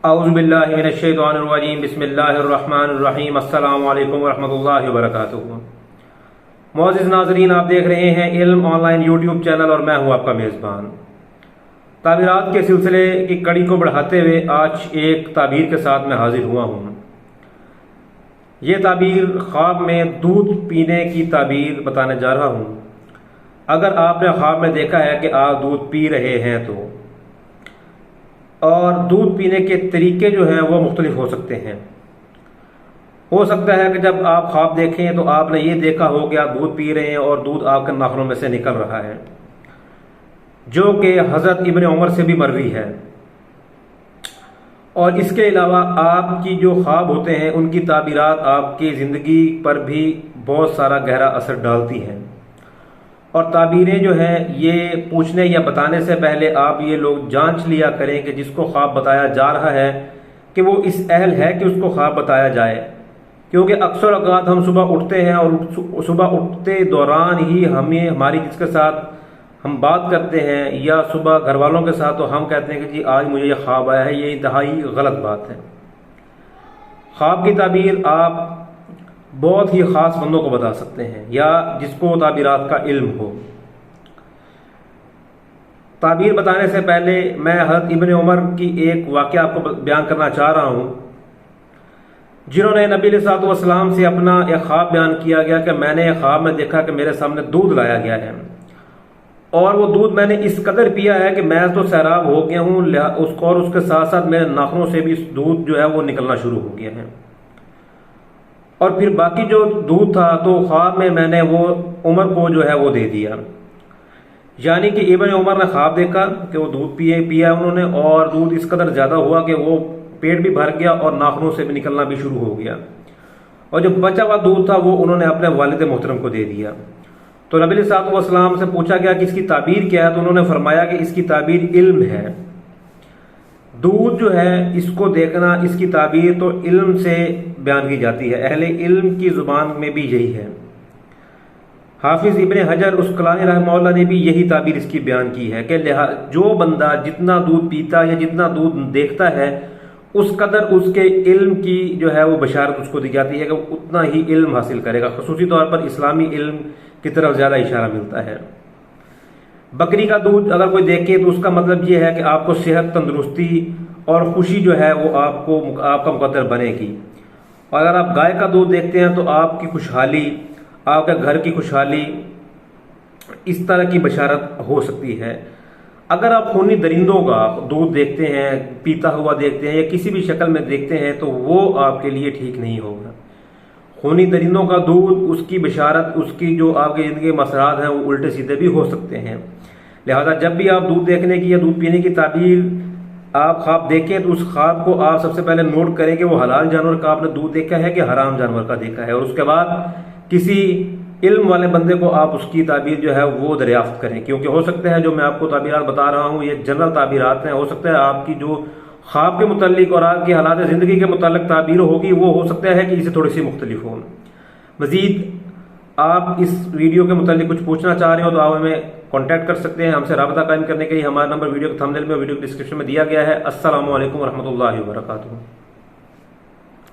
औज़ुबिल्लाहि मिनश्शैतानिर्रजीम बिस्मिल्लाहिर्रहमानिर्रहीम अस्सलामु अलैकुम वरहमतुल्लाहि वबरकातुहू। मोअज़्ज़िज़ नाज़रीन, आप देख रहे हैं इल्म ऑनलाइन यूट्यूब चैनल और मैं हूं आपका मेज़बान। ताबीरात के सिलसिले की कड़ी को बढ़ाते हुए आज एक ताबीर के साथ मैं हाजिर हुआ हूं। ये ताबीर ख्वाब में दूध पीने की ताबीर बताने जा रहा हूं। अगर आपने ख्वाब में देखा है कि आप दूध पी रहे हैं तो, और दूध पीने के तरीके जो हैं वो मुख्तलिफ हो सकते हैं। हो सकता है कि जब आप ख्वाब देखें तो आपने ये देखा हो कि आप दूध पी रहे हैं और दूध आपके नाखूनों में से निकल रहा है, जो कि हज़रत इब्न उमर से भी मरवी है। और इसके अलावा आपकी जो ख्वाब होते हैं उनकी ताबीरात आपकी ज़िंदगी पर भी बहुत सारा गहरा असर डालती हैं। और ताबीरें जो हैं ये पूछने या बताने से पहले आप ये लोग जांच लिया करें कि जिसको ख्वाब बताया जा रहा है कि वो इस अहल है कि उसको ख्वाब बताया जाए। क्योंकि अक्सर औक़ात हम सुबह उठते हैं और सुबह उठते दौरान ही हमें हमारी जिसके साथ हम बात करते हैं या सुबह घर वालों के साथ, तो हम कहते हैं कि जी आज मुझे ये ख्वाब आया है। ये इंतहाई गलत बात है। ख्वाब की ताबीर आप बहुत ही ख़ास बंदों को बता सकते हैं या जिसको ताबीरात का इल्म हो। ताबीर बताने से पहले मैं हज़रत इब्न उमर की एक वाक़या आपको बयान करना चाह रहा हूँ, जिन्होंने नबी अलैहि सलाम से अपना एक ख्वाब बयान किया गया कि मैंने एक ख्वाब में देखा कि मेरे सामने दूध लाया गया है और वो दूध मैंने इस कदर पिया है कि मैं तो सैराब हो गया हूँ, उसको और उसके साथ साथ मेरे नाखूनों से भी दूध जो है वो निकलना शुरू हो गया है। और फिर बाकी जो दूध था तो ख्वाब में मैंने वो उमर को जो है वो दे दिया। यानी कि इब्न उमर ने ख्वाब देखा कि वो दूध पिया उन्होंने, और दूध इस कदर ज़्यादा हुआ कि वो पेट भी भर गया और नाखूनों से भी निकलना भी शुरू हो गया। और जो बचा हुआ दूध था वो उन्होंने अपने वालिद मोहतरम को दे दिया। तो नबी सल्लल्लाहु से पूछा गया कि इसकी ताबीर क्या है, तो उन्होंने फरमाया कि इसकी ताबीर इल्म है। दूध जो है इसको देखना, इसकी ताबीर तो इल्म से बयान की जाती है। अहले इल्म की ज़ुबान में भी यही है। हाफिज़ इब्न हजर अस्क़लानी रहमतुल्लाह ने भी यही ताबीर इसकी बयान की है कि जो बंदा जितना दूध पीता या जितना दूध देखता है उस कदर उसके इल्म की जो है वो बशारत उसको दी जाती है कि उतना ही इल्म हासिल करेगा। ख़ुसूसी तौर पर इस्लामी इल्म की तरफ ज़्यादा इशारा मिलता है। बकरी का दूध अगर कोई देखे तो उसका मतलब ये है कि आपको सेहत, तंदुरुस्ती और खुशी जो है वो आपका मुकद्दर बनेगी। और अगर आप गाय का दूध देखते हैं तो आपकी खुशहाली, आपके घर की खुशहाली, इस तरह की बशारत हो सकती है। अगर आप खूनी दरिंदों का दूध देखते हैं, पीता हुआ देखते हैं या किसी भी शक्ल में देखते हैं तो वो आपके लिए ठीक नहीं होगा। खूनी दरिंदों का दूध, उसकी बशारत, उसकी जो आपकी ज़िंदगी के मसरात हैं वो उल्टे सीधे भी हो सकते हैं। लिहाजा जब भी आप दूध देखने की या दूध पीने की ताबीर आप ख्वाब देखें तो उस ख्वाब को आप सबसे पहले नोट करें कि वो हलाल जानवर का आपने दूध देखा है कि हराम जानवर का देखा है, और उसके बाद किसी इल्म वाले बंदे को आप उसकी ताबीर जो है वो दरियाफ्त करें। क्योंकि हो सकता है जो मैं आपको ताबीरात बता रहा हूँ ये जनरल ताबीरात हैं। हो सकता है आपकी जो ख्वाब के मुतालिक और आपकी हालात ज़िंदगी के मुतालिक ताबीर होगी वो हो सकता है कि इससे थोड़ी सी मुख्तलिफ हो। मज़ीद आप इस वीडियो के मुतालिक कुछ पूछना चाह रहे हो तो आप हमें कॉन्टैक्ट कर सकते हैं। हमसे राबता कायम करने के लिए हमारा नंबर वीडियो के थंबनेल में, वीडियो के डिस्क्रिप्शन में दिया गया है। अस्सलामु अलैकुम वरहमतुल्लाहि वबरकातुहू।